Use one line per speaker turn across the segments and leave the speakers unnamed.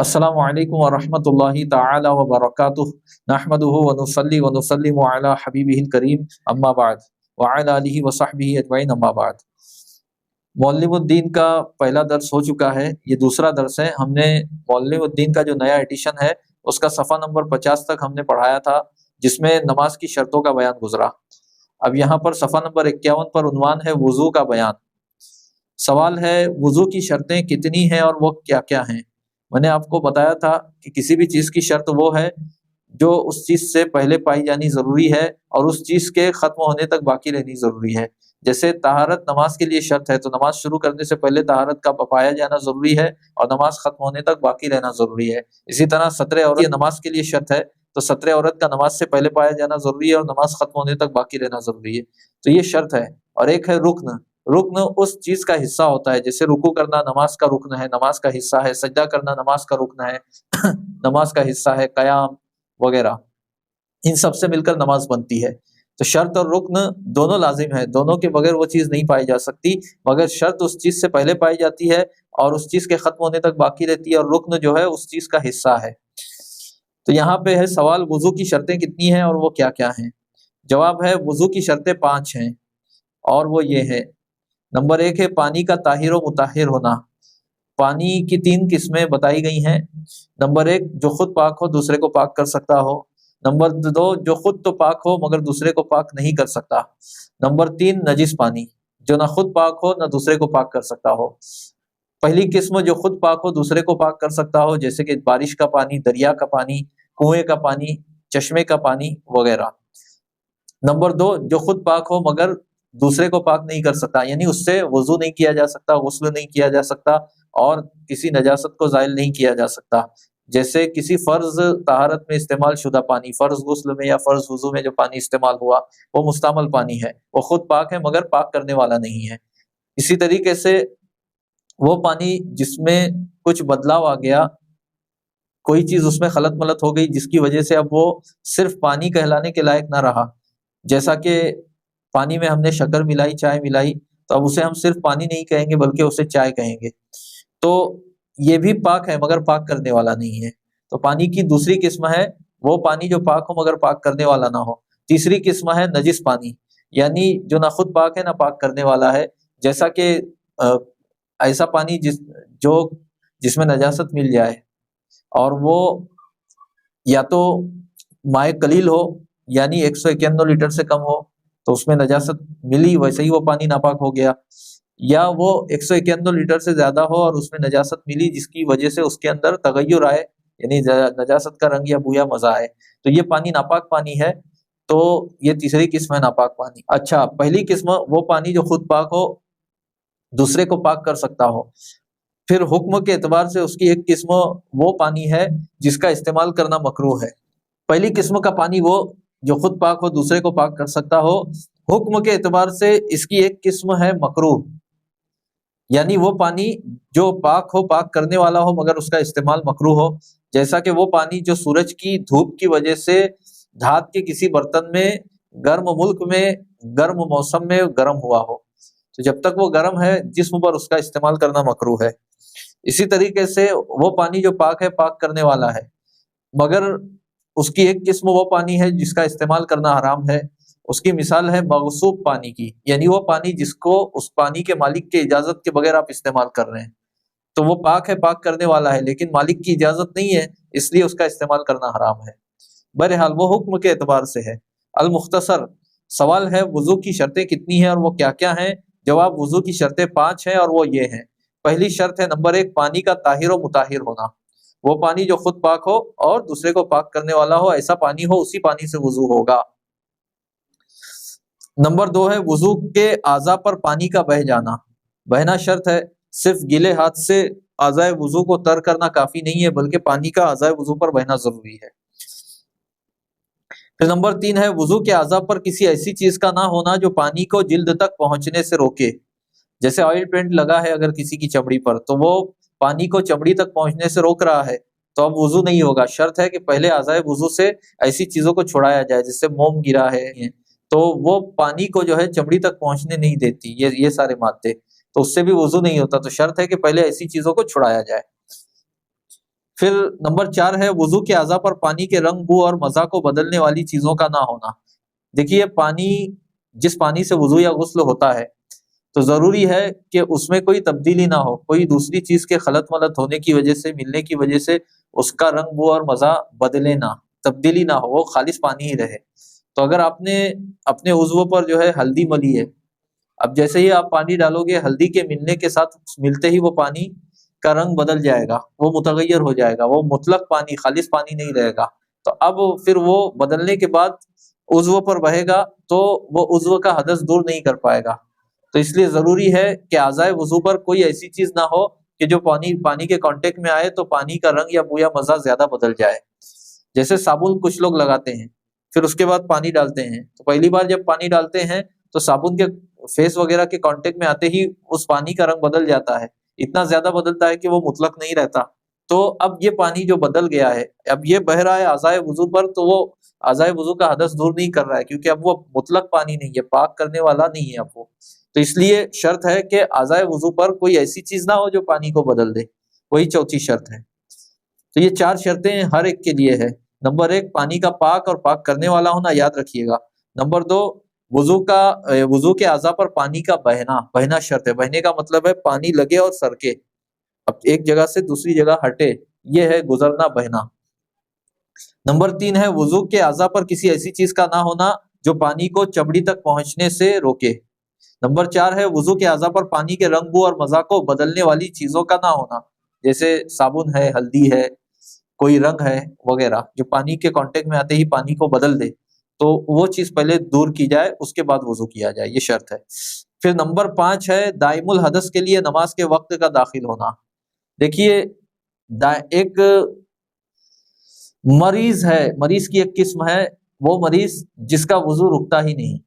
السلام علیکم ورحمۃ اللہ تعالی وبرکاتہ نحمدہ ونصلی ونسلم علی حبیبہ الکریم اما بعد وعلی آلہ وصحبہ اجمعین اما بعد۔ معلم الدین کا پہلا درس ہو چکا ہے، یہ دوسرا درس ہے۔ ہم نے معلم الدین کا جو نیا ایڈیشن ہے اس کا صفحہ نمبر 50 تک ہم نے پڑھایا تھا، جس میں نماز کی شرطوں کا بیان گزرا۔ اب یہاں پر صفحہ نمبر 51 پر عنوان ہے وضو کا بیان۔ سوال ہے وضو کی شرطیں کتنی ہیں اور وہ کیا کیا ہیں؟ میں نے آپ کو بتایا تھا کہ کسی بھی چیز کی شرط وہ ہے جو اس چیز سے پہلے پائی جانی ضروری ہے اور اس چیز کے ختم ہونے تک باقی رہنی ضروری ہے۔ جیسے طہارت نماز کے لیے شرط ہے تو نماز شروع کرنے سے پہلے طہارت کا پایا جانا ضروری ہے اور نماز ختم ہونے تک باقی رہنا ضروری ہے۔ اسی طرح ستر عورت نماز کے لیے شرط ہے تو ستر عورت کا نماز سے پہلے پایا جانا ضروری ہے اور نماز ختم ہونے تک باقی رہنا ضروری ہے، تو یہ شرط ہے۔ اور ایک ہے رکن۔ رکن اس چیز کا حصہ ہوتا ہے، جیسے رکوع کرنا نماز کا رکن ہے، نماز کا حصہ ہے، سجدہ کرنا نماز کا رکن ہے نماز کا حصہ ہے، قیام وغیرہ، ان سب سے مل کر نماز بنتی ہے۔ تو شرط اور رکن دونوں لازم ہے، دونوں کے بغیر وہ چیز نہیں پائی جا سکتی، مگر شرط اس چیز سے پہلے پائی جاتی ہے اور اس چیز کے ختم ہونے تک باقی رہتی ہے، اور رکن جو ہے اس چیز کا حصہ ہے۔ تو یہاں پہ ہے سوال وضو کی شرطیں کتنی ہیں اور وہ کیا کیا ہیں؟ جواب ہے وضو کی شرطیں 5 ہیں اور وہ یہ ہے۔ نمبر 1 ہے پانی کا طاہر و مطہر ہونا۔ پانی کی 3 قسمیں بتائی گئی ہیں۔ نمبر 1 جو خود پاک ہو دوسرے کو پاک کر سکتا ہو۔ نمبر 2 جو خود تو پاک ہو مگر دوسرے کو پاک نہیں کر سکتا۔ نمبر 3 نجس پانی جو نہ خود پاک ہو نہ دوسرے کو پاک کر سکتا ہو۔ پہلی قسم جو خود پاک ہو دوسرے کو پاک کر سکتا ہو، جیسے کہ بارش کا پانی، دریا کا پانی، کنویں کا پانی، چشمے کا پانی وغیرہ۔ نمبر 2 جو خود پاک ہو مگر دوسرے کو پاک نہیں کر سکتا، یعنی اس سے وضو نہیں کیا جا سکتا، غسل نہیں کیا جا سکتا اور کسی نجاست کو زائل نہیں کیا جا سکتا، جیسے کسی فرض طہارت میں استعمال شدہ پانی، فرض غسل میں یا فرض وضو میں جو پانی استعمال ہوا وہ مستعمل پانی ہے، وہ خود پاک ہے مگر پاک کرنے والا نہیں ہے۔ اسی طریقے سے وہ پانی جس میں کچھ بدلاؤ آ گیا، کوئی چیز اس میں خلط ملط ہو گئی جس کی وجہ سے اب وہ صرف پانی کہلانے کے لائق نہ رہا، جیسا کہ پانی میں ہم نے شکر ملائی، چائے ملائی، تو اب اسے ہم صرف پانی نہیں کہیں گے بلکہ اسے چائے کہیں گے، تو یہ بھی پاک ہے مگر پاک کرنے والا نہیں ہے۔ تو پانی کی دوسری قسم ہے وہ پانی جو پاک ہو مگر پاک کرنے والا نہ ہو۔ تیسری قسم ہے نجس پانی، یعنی جو نہ خود پاک ہے نہ پاک کرنے والا ہے، جیسا کہ ایسا پانی جس میں نجاست مل جائے اور وہ یا تو مائع قلیل ہو یعنی 191 لیٹر سے کم ہو تو اس میں نجاست ملی، ویسے ہی وہ پانی ناپاک ہو گیا، یا وہ 191 لیٹر سے زیادہ ہو اور اس میں نجاست ملی جس کی وجہ سے اس کے اندر تغیر آئے، یعنی نجاست کا رنگ یا بو یا مزہ آئے، تو یہ پانی ناپاک پانی ہے۔ تو یہ تیسری قسم ہے ناپاک پانی۔ اچھا، پہلی قسم وہ پانی جو خود پاک ہو دوسرے کو پاک کر سکتا ہو۔ پھر حکم کے اعتبار سے اس کی ایک قسم وہ پانی ہے جس کا استعمال کرنا مکروہ ہے۔ پہلی قسم کا پانی وہ جو خود پاک ہو دوسرے کو پاک کر سکتا ہو، حکم کے اعتبار سے اس کی ایک قسم ہے مکروہ، یعنی وہ پانی جو پاک ہو پاک کرنے والا ہو مگر اس کا استعمال مکروہ ہو، جیسا کہ وہ پانی جو سورج کی دھوپ کی وجہ سے دھات کے کسی برتن میں گرم ملک میں گرم موسم میں گرم ہوا ہو، تو جب تک وہ گرم ہے جسم پر اس کا استعمال کرنا مکروہ ہے۔ اسی طریقے سے وہ پانی جو پاک ہے پاک کرنے والا ہے مگر اس کی ایک قسم وہ پانی ہے جس کا استعمال کرنا حرام ہے، اس کی مثال ہے مغصوب پانی کی، یعنی وہ پانی جس کو اس پانی کے مالک کے اجازت کے بغیر آپ استعمال کر رہے ہیں، تو وہ پاک ہے پاک کرنے والا ہے لیکن مالک کی اجازت نہیں ہے اس لیے اس کا استعمال کرنا حرام ہے۔ بہرحال وہ حکم کے اعتبار سے ہے۔ المختصر سوال ہے وضو کی شرطیں کتنی ہیں اور وہ کیا کیا ہیں؟ جواب وضو کی شرطیں 5 ہیں اور وہ یہ ہیں۔ پہلی شرط ہے نمبر 1 پانی کا طاہر و مطہر ہونا، وہ پانی جو خود پاک ہو اور دوسرے کو پاک کرنے والا ہو، ایسا پانی ہو اسی پانی سے وضو ہوگا۔ نمبر 2 ہے وضو کے اعضاء پر پانی کا بہہ جانا، بہنا شرط ہے، صرف گیلے ہاتھ سے اعضاء وضو کو تر کرنا کافی نہیں ہے بلکہ پانی کا اعضاء وضو پر بہنا ضروری ہے۔ پھر نمبر 3 ہے وضو کے اعضاء پر کسی ایسی چیز کا نہ ہونا جو پانی کو جلد تک پہنچنے سے روکے، جیسے آئل پینٹ لگا ہے اگر کسی کی چمڑی پر تو وہ پانی کو چمڑی تک پہنچنے سے روک رہا ہے تو اب وضو نہیں ہوگا، شرط ہے کہ پہلے اعضاء وضو سے ایسی چیزوں کو چھڑایا جائے، جیسے موم گرا ہے تو وہ پانی کو جو ہے چمڑی تک پہنچنے نہیں دیتی، یہ سارے مادے، تو اس سے بھی وضو نہیں ہوتا، تو شرط ہے کہ پہلے ایسی چیزوں کو چھڑایا جائے۔ پھر نمبر 4 ہے وضو کے اعضاء پر پانی کے رنگ، بو اور مزہ کو بدلنے والی چیزوں کا نہ ہونا۔ دیکھیے پانی، جس پانی سے وضو یا غسل ہوتا ہے تو ضروری ہے کہ اس میں کوئی تبدیلی نہ ہو، کوئی دوسری چیز کے خلط ملط ہونے کی وجہ سے، ملنے کی وجہ سے اس کا رنگ، بو اور مزہ بدلے نہ، تبدیلی نہ ہو، وہ خالص پانی ہی رہے۔ تو اگر آپ نے اپنے عضو پر جو ہے ہلدی ملی ہے، اب جیسے ہی آپ پانی ڈالو گے، ہلدی کے ملنے کے ساتھ ملتے ہی وہ پانی کا رنگ بدل جائے گا، وہ متغیر ہو جائے گا، وہ مطلق پانی، خالص پانی نہیں رہے گا۔ تو اب پھر وہ بدلنے کے بعد عضو پر بہے گا تو وہ عضو کا حدث دور نہیں کر پائے گا۔ تو اس لیے ضروری ہے کہ اعضائے وضو پر کوئی ایسی چیز نہ ہو کہ جو پانی کے کانٹیکٹ میں آئے تو پانی کا رنگ یا بو یا مزہ زیادہ بدل جائے۔ جیسے صابن کچھ لوگ لگاتے ہیں، پھر اس کے بعد پانی ڈالتے ہیں، تو پہلی بار جب پانی ڈالتے ہیں تو صابن کے فیس وغیرہ کے کانٹیکٹ میں آتے ہی اس پانی کا رنگ بدل جاتا ہے، اتنا زیادہ بدلتا ہے کہ وہ مطلق نہیں رہتا۔ تو اب یہ پانی جو بدل گیا ہے، اب یہ بہ رہا ہے اعضائے وضو پر، تو وہ اعضائے وضو کا حدث دور نہیں کر رہا ہے، کیونکہ اب وہ مطلق پانی نہیں ہے، پاک کرنے والا نہیں ہے اب وہ۔ تو اس لیے شرط ہے کہ اعضائے وضو پر کوئی ایسی چیز نہ ہو جو پانی کو بدل دے، وہی چوتھی شرط ہے۔ تو یہ 4 شرطیں ہر ایک کے لیے ہے۔ نمبر 1 پانی کا پاک اور پاک کرنے والا ہونا، یاد رکھیے گا۔ نمبر 2 وضو کے اعضاء پر پانی کا بہنا شرط ہے۔ بہنے کا مطلب ہے پانی لگے اور سرکے، اب ایک جگہ سے دوسری جگہ ہٹے، یہ ہے گزرنا، بہنا۔ نمبر 3 ہے وضو کے اعضاء پر کسی ایسی چیز کا نہ ہونا جو پانی کو چمڑی تک پہنچنے سے روکے۔ نمبر 4 ہے وضو کے اعضاء پر پانی کے رنگ، بو اور مزہ کو بدلنے والی چیزوں کا نہ ہونا، جیسے صابن ہے، ہلدی ہے، کوئی رنگ ہے وغیرہ، جو پانی کے کانٹیکٹ میں آتے ہی پانی کو بدل دے، تو وہ چیز پہلے دور کی جائے، اس کے بعد وضو کیا جائے، یہ شرط ہے۔ پھر نمبر 5 ہے دائم الحدث کے لیے نماز کے وقت کا داخل ہونا۔ دیکھیے ایک مریض ہے، مریض کی ایک قسم ہے، وہ مریض جس کا وضو رکتا ہی نہیں،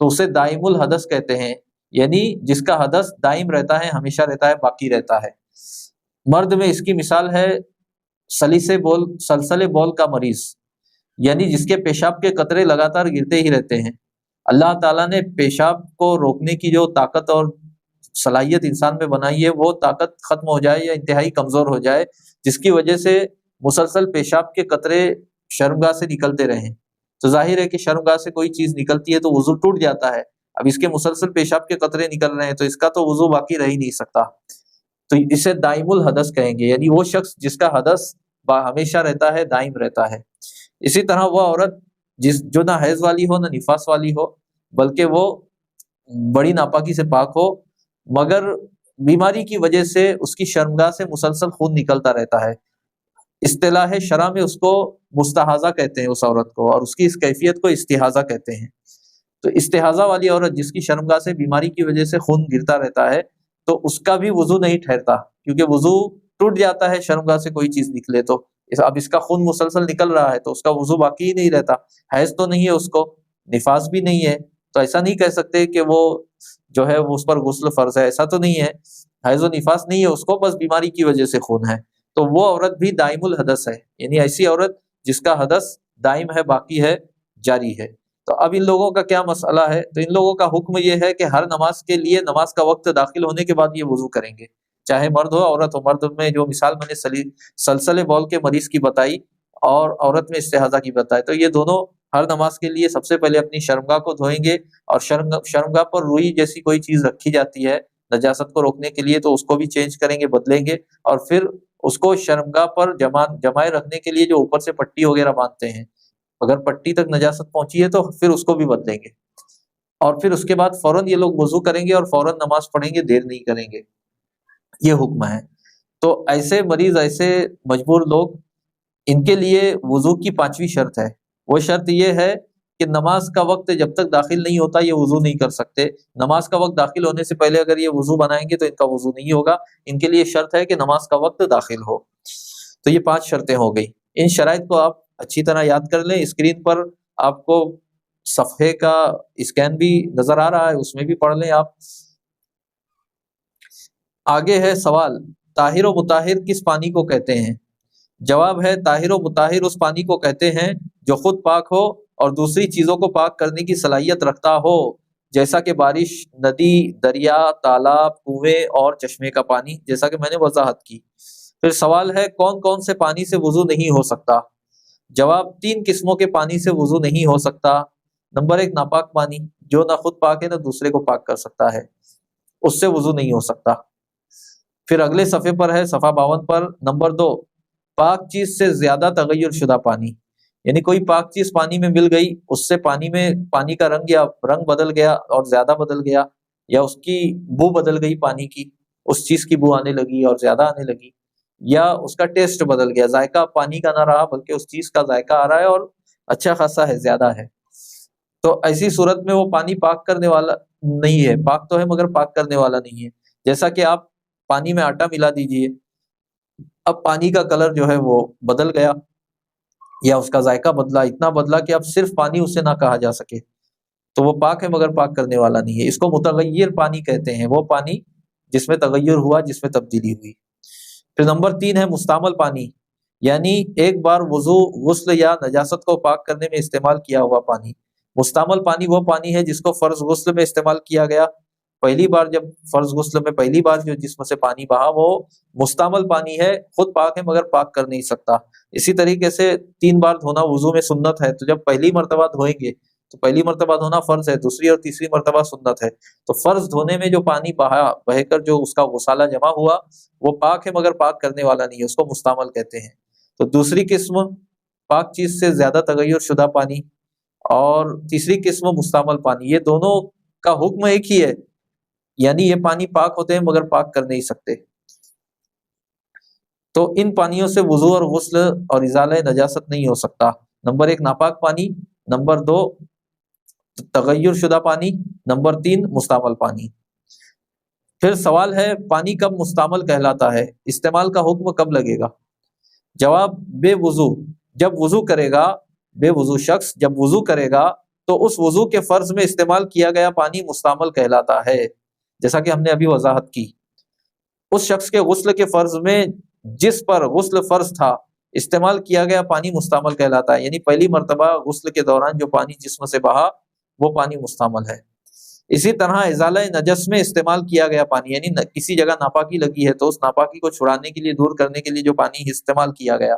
تو اسے دائم الحدث کہتے ہیں، یعنی جس کا حدث دائم رہتا ہے، ہمیشہ رہتا ہے، باقی رہتا ہے۔ مرد میں اس کی مثال ہے سلسلے بول کا مریض، یعنی جس کے پیشاب کے قطرے لگاتار گرتے ہی رہتے ہیں۔ اللہ تعالیٰ نے پیشاب کو روکنے کی جو طاقت اور صلاحیت انسان میں بنائی ہے، وہ طاقت ختم ہو جائے یا انتہائی کمزور ہو جائے، جس کی وجہ سے مسلسل پیشاب کے قطرے شرمگاہ سے نکلتے رہیں، تو ظاہر ہے کہ شرمگاہ سے کوئی چیز نکلتی ہے تو وضو ٹوٹ جاتا ہے۔ اب اس کے مسلسل پیشاب کے قطرے نکل رہے ہیں تو اس کا تو وضو باقی رہ ہی نہیں سکتا، تو اسے دائم الحدث کہیں گے، یعنی وہ شخص جس کا حدث ہمیشہ رہتا ہے، دائم رہتا ہے۔ اسی طرح وہ عورت جو نہ حیض والی ہو، نہ نفاس والی ہو، بلکہ وہ بڑی ناپاکی سے پاک ہو، مگر بیماری کی وجہ سے اس کی شرمگاہ سے مسلسل خون نکلتا رہتا ہے، اصطلاح شرع میں اس کو مستحاضہ کہتے ہیں اس عورت کو، اور اس کی اس کیفیت کو استحاضہ کہتے ہیں۔ تو استحاضہ والی عورت جس کی شرمگاہ سے بیماری کی وجہ سے خون گرتا رہتا ہے، تو اس کا بھی وضو نہیں ٹھہرتا، کیونکہ وضو ٹوٹ جاتا ہے شرمگاہ سے کوئی چیز نکلے تو۔ اب اس کا خون مسلسل نکل رہا ہے تو اس کا وضو باقی ہی نہیں رہتا، حیض تو نہیں ہے اس کو، نفاس بھی نہیں ہے، تو ایسا نہیں کہہ سکتے کہ وہ جو ہے اس پر غسل فرض ہے، ایسا تو نہیں ہے، حیض و نفاس نہیں ہے اس کو، بس بیماری کی وجہ سے خون ہے، تو وہ عورت بھی دائم الحدث ہے، یعنی ایسی عورت جس کا حدث دائم ہے، باقی ہے، جاری ہے۔ تو اب ان لوگوں کا کیا مسئلہ ہے؟ تو ان لوگوں کا حکم یہ ہے کہ ہر نماز کے لیے نماز کا وقت داخل ہونے کے بعد یہ وضو کریں گے، چاہے مرد ہو عورت ہو۔ مرد میں جو مثال میں نے سلسلے بول کے مریض کی بتائی اور عورت میں استحاضہ کی بتائی، تو یہ دونوں ہر نماز کے لیے سب سے پہلے اپنی شرمگاہ کو دھوئیں گے، اور شرمگاہ پر روئی جیسی کوئی چیز رکھی جاتی ہے نجاست کو روکنے کے لیے، تو اس کو بھی چینج کریں گے، بدلیں گے، اور پھر اس کو شرمگاہ پر جمائے رکھنے کے لیے جو اوپر سے پٹی وغیرہ باندھتے ہیں، اگر پٹی تک نجاست پہنچی ہے تو پھر اس کو بھی بدلیں گے، اور پھر اس کے بعد فوراً یہ لوگ وضو کریں گے اور فوراً نماز پڑھیں گے، دیر نہیں کریں گے، یہ حکم ہے۔ تو ایسے مریض، ایسے مجبور لوگ، ان کے لیے وضو کی 5ویں شرط ہے، وہ شرط یہ ہے کہ نماز کا وقت جب تک داخل نہیں ہوتا یہ وضو نہیں کر سکتے، نماز کا وقت داخل ہونے سے پہلے اگر یہ وضو بنائیں گے تو ان کا وضو نہیں ہوگا، ان کے لیے شرط ہے کہ نماز کا وقت داخل ہو۔ تو یہ 5 شرطیں ہو گئی، ان شرائط کو آپ اچھی طرح یاد کر لیں، اسکرین پر آپ کو صفحے کا اسکین بھی نظر آ رہا ہے، اس میں بھی پڑھ لیں آپ۔ آگے ہے سوال، طاہر و مطہر کس پانی کو کہتے ہیں؟ جواب ہے طاہر و مطہر اس پانی کو کہتے ہیں جو خود پاک ہو اور دوسری چیزوں کو پاک کرنے کی صلاحیت رکھتا ہو، جیسا کہ بارش، ندی، دریا، تالاب، کنویں اور چشمے کا پانی، جیسا کہ میں نے وضاحت کی۔ پھر سوال ہے کون کون سے پانی سے وضو نہیں ہو سکتا؟ جواب، 3 قسموں کے پانی سے وضو نہیں ہو سکتا۔ نمبر 1 ناپاک پانی، جو نہ خود پاک ہے نہ دوسرے کو پاک کر سکتا ہے، اس سے وضو نہیں ہو سکتا۔ پھر اگلے صفحے پر ہے، صفحہ 52 پر، نمبر 2 پاک چیز سے زیادہ تغیر شدہ پانی، یعنی کوئی پاک چیز پانی میں مل گئی، اس سے پانی کا رنگ بدل گیا اور زیادہ بدل گیا، یا اس کی بو بدل گئی، پانی کی اس چیز کی بو آنے لگی اور زیادہ آنے لگی، یا اس کا ٹیسٹ بدل گیا، ذائقہ پانی کا نہ رہا بلکہ اس چیز کا ذائقہ آ رہا ہے اور اچھا خاصا ہے، زیادہ ہے، تو ایسی صورت میں وہ پانی پاک کرنے والا نہیں ہے، پاک تو ہے مگر پاک کرنے والا نہیں ہے۔ جیسا کہ آپ پانی میں آٹا ملا دیجئے، اب پانی کا کلر جو ہے وہ بدل گیا یا اس کا ذائقہ بدلا، اتنا بدلا کہ اب صرف پانی اسے نہ کہا جا سکے، تو وہ پاک ہے مگر پاک کرنے والا نہیں ہے، اس کو متغیر پانی کہتے ہیں، وہ پانی جس میں تغیر ہوا، جس میں تبدیلی ہوئی۔ پھر نمبر 3 ہے مستعمل پانی، یعنی ایک بار وضو، غسل یا نجاست کو پاک کرنے میں استعمال کیا ہوا پانی۔ مستعمل پانی وہ پانی ہے جس کو فرض غسل میں استعمال کیا گیا، پہلی بار جب فرض غسل میں پہلی بار جو جسم سے پانی بہا وہ مستعمل پانی ہے، خود پاک ہے مگر پاک کر نہیں سکتا۔ اسی طریقے سے 3 بار دھونا وضو میں سنت ہے، تو جب پہلی مرتبہ دھوئیں گے تو پہلی مرتبہ دھونا فرض ہے، دوسری اور تیسری مرتبہ سنت ہے، تو فرض دھونے میں جو پانی بہ کر جو اس کا غسالہ جمع ہوا وہ پاک ہے مگر پاک کرنے والا نہیں ہے، اس کو مستعمل کہتے ہیں۔ تو دوسری قسم پاک چیز سے زیادہ تغیر شدہ پانی، اور تیسری قسم مستعمل پانی، یہ دونوں کا حکم ایک ہی ہے، یعنی یہ پانی پاک ہوتے ہیں مگر پاک کر نہیں سکتے۔ تو ان پانیوں سے وضو اور غسل اور ازالہ نجاست نہیں ہو سکتا۔ نمبر 1 ناپاک پانی، نمبر 2 تغیر شدہ پانی، نمبر 3 مستعمل پانی۔ پھر سوال ہے پانی کب مستعمل کہلاتا ہے، استعمال کا حکم کب لگے گا؟ جواب، بے وضو، جب وضو کرے گا، بے وضو شخص جب وضو کرے گا تو اس وضو کے فرض میں استعمال کیا گیا پانی مستعمل کہلاتا ہے، جیسا کہ ہم نے ابھی وضاحت کی۔ اس شخص کے غسل کے فرض میں جس پر غسل فرض تھا استعمال کیا گیا پانی مستعمل کہلاتا ہے، یعنی پہلی مرتبہ غسل کے دوران جو پانی جسم سے بہا وہ پانی مستعمل ہے۔ اسی طرح ازالہ نجس میں استعمال کیا گیا پانی، یعنی کسی جگہ ناپاکی لگی ہے تو اس ناپاکی کو چھڑانے کے لیے، دور کرنے کے لیے جو پانی استعمال کیا گیا،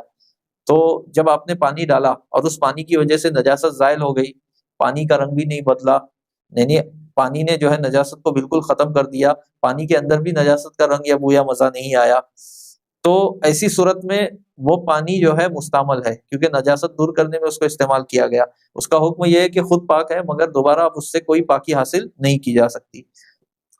تو جب آپ نے پانی ڈالا اور اس پانی کی وجہ سے نجاست زائل ہو گئی، پانی کا رنگ بھی نہیں بدلا، یعنی پانی نے جو ہے نجاست کو بالکل ختم کر دیا، پانی کے اندر بھی نجاست کا رنگ یا بو یا مزہ نہیں آیا، تو ایسی صورت میں وہ پانی جو ہے مستعمل ہے، کیونکہ نجاست دور کرنے میں اس کو استعمال کیا گیا۔ اس کا حکم یہ ہے کہ خود پاک ہے مگر دوبارہ اب اس سے کوئی پاکی حاصل نہیں کی جا سکتی۔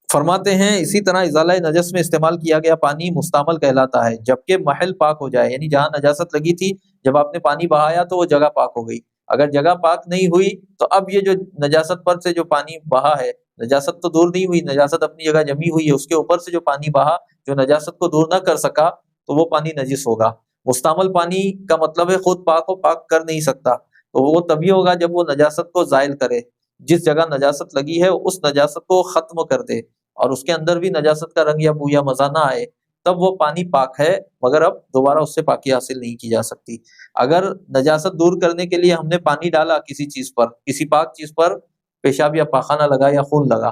فرماتے ہیں اسی طرح ازالہ نجس میں استعمال کیا گیا پانی مستعمل کہلاتا ہے جبکہ محل پاک ہو جائے، یعنی جہاں نجاست لگی تھی جب آپ نے پانی بہایا تو وہ جگہ پاک ہو گئی، اگر جگہ پاک نہیں ہوئی تو اب یہ جو نجاست پر سے جو پانی بہا ہے، نجاست تو دور نہیں ہوئی، نجاست اپنی جگہ جمی ہوئی ہے، اس کے اوپر سے جو پانی بہا جو نجاست کو دور نہ کر سکا تو وہ پانی نجس ہوگا۔ مستعمل پانی کا مطلب ہے خود پاک ہو، پاک کر نہیں سکتا، تو وہ تبھی ہوگا جب وہ نجاست کو زائل کرے، جس جگہ نجاست لگی ہے اس نجاست کو ختم کر دے اور اس کے اندر بھی نجاست کا رنگ یا بو یا مزہ نہ آئے، تب وہ پانی پاک ہے مگر اب دوبارہ اس سے پاکی حاصل نہیں کی جا سکتی۔ اگر نجاست دور کرنے کے لیے ہم نے پانی ڈالا کسی چیز پر، کسی پاک چیز پر، پیشاب یا پاخانہ لگا یا خون لگا،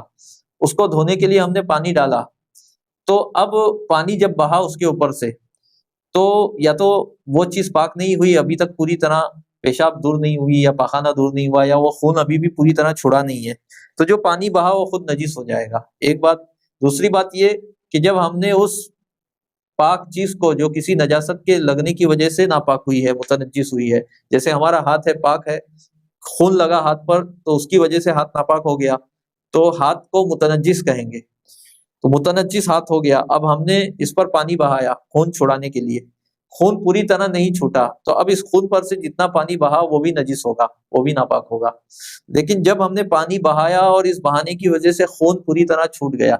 اس کو دھونے کے لیے ہم نے پانی ڈالا، تو اب پانی جب بہا اس کے اوپر سے تو یا تو وہ چیز پاک نہیں ہوئی، ابھی تک پوری طرح پیشاب دور نہیں ہوئی یا پاخانہ دور نہیں ہوا، یا وہ خون ابھی بھی پوری طرح چھڑا نہیں ہے، تو جو پانی بہا وہ خود نجس ہو جائے گا، ایک بات۔ دوسری بات یہ کہ جب ہم نے اس پاک چیز کو جو کسی نجاست کے لگنے کی وجہ سے ناپاک ہوئی ہے، متنجس ہوئی ہے، جیسے ہمارا ہاتھ ہے پاک ہے، خون لگا ہاتھ پر تو اس کی وجہ سے ہاتھ ناپاک ہو گیا، تو ہاتھ کو متنجس کہیں گے، تو متنجس ہاتھ ہو گیا، اب ہم نے اس پر پانی بہایا خون چھڑانے کے لیے، خون پوری طرح نہیں چھوٹا، تو اب اس خون پر سے جتنا پانی بہا وہ بھی نجس ہوگا، وہ بھی ناپاک ہوگا۔ لیکن جب ہم نے پانی بہایا اور اس بہانے کی وجہ سے خون پوری طرح چھوٹ گیا،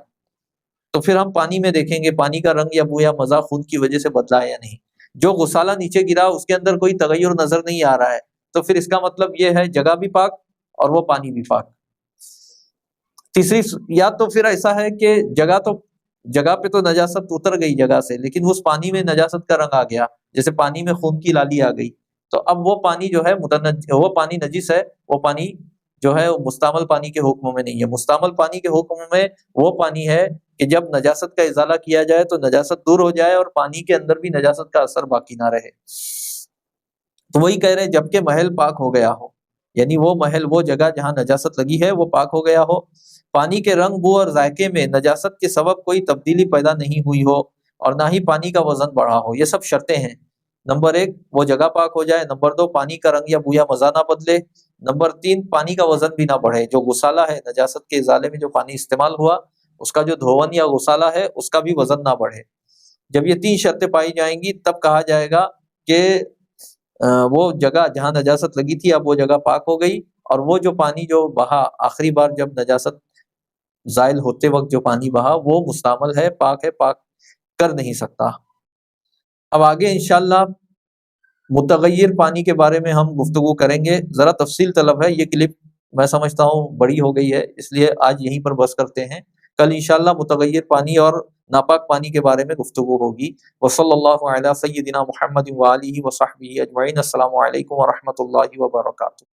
تو پھر ہم پانی میں دیکھیں گے پانی کا رنگ یا بو یا مزہ خون کی وجہ سے بدلا ہے یا نہیں۔ جو غسالہ نیچے گرا اس کے اندر کوئی تغیر نظر نہیں آ رہا ہے، تو پھر اس کا مطلب یہ ہے جگہ بھی پاک اور وہ پانی بھی پاک۔ تیسری، یا تو پھر ایسا ہے کہ جگہ پہ تو نجاست اتر گئی جگہ سے، لیکن اس پانی میں نجاست کا رنگ آ گیا، جیسے پانی میں خون کی لالی آ گئی، تو اب وہ پانی جو ہے وہ پانی نجس ہے، وہ پانی جو ہے وہ مستعمل پانی کے حکم میں نہیں ہے۔ مستعمل پانی کے حکم میں وہ پانی ہے کہ جب نجاست کا ازالہ کیا جائے تو نجاست دور ہو جائے اور پانی کے اندر بھی نجاست کا اثر باقی نہ رہے۔ تو وہی کہہ رہے ہیں جب کہ محل پاک ہو گیا ہو، یعنی وہ محل، وہ جگہ جہاں نجاست لگی ہے وہ پاک ہو گیا ہو، پانی کے رنگ، بو اور ذائقے میں نجاست کے سبب کوئی تبدیلی پیدا نہیں ہوئی ہو، اور نہ ہی پانی کا وزن بڑھا ہو۔ یہ سب شرطیں ہیں۔ نمبر 1 وہ جگہ پاک ہو جائے، نمبر 2 پانی کا رنگ یا بو یا مزہ نہ بدلے، نمبر 3 پانی کا وزن بھی نہ بڑھے، جو غسالہ ہے نجاست کے ازالے میں جو پانی استعمال ہوا اس کا جو دھون یا غسالہ ہے اس کا بھی وزن نہ بڑھے۔ جب یہ 3 شرطیں پائی جائیں گی تب کہا جائے گا کہ وہ جگہ جہاں نجاست لگی تھی اب وہ جگہ پاک ہو گئی، اور وہ جو پانی جو بہا آخری بار جب نجاست زائل ہوتے وقت جو پانی بہا وہ مستعمل ہے، پاک ہے، پاک کر نہیں سکتا۔ اب آگے انشاءاللہ متغیر پانی کے بارے میں ہم گفتگو کریں گے، ذرا تفصیل طلب ہے، یہ کلپ میں سمجھتا ہوں بڑی ہو گئی ہے، اس لیے آج یہیں پر بس کرتے ہیں، کل انشاءاللہ متغیر پانی اور ناپاک پانی کے بارے میں گفتگو ہوگی۔ وصلی اللہ علی سیدنا محمد وآلہ وصحبہ اجمعین۔ السلام علیکم ورحمۃ اللہ وبرکاتہ۔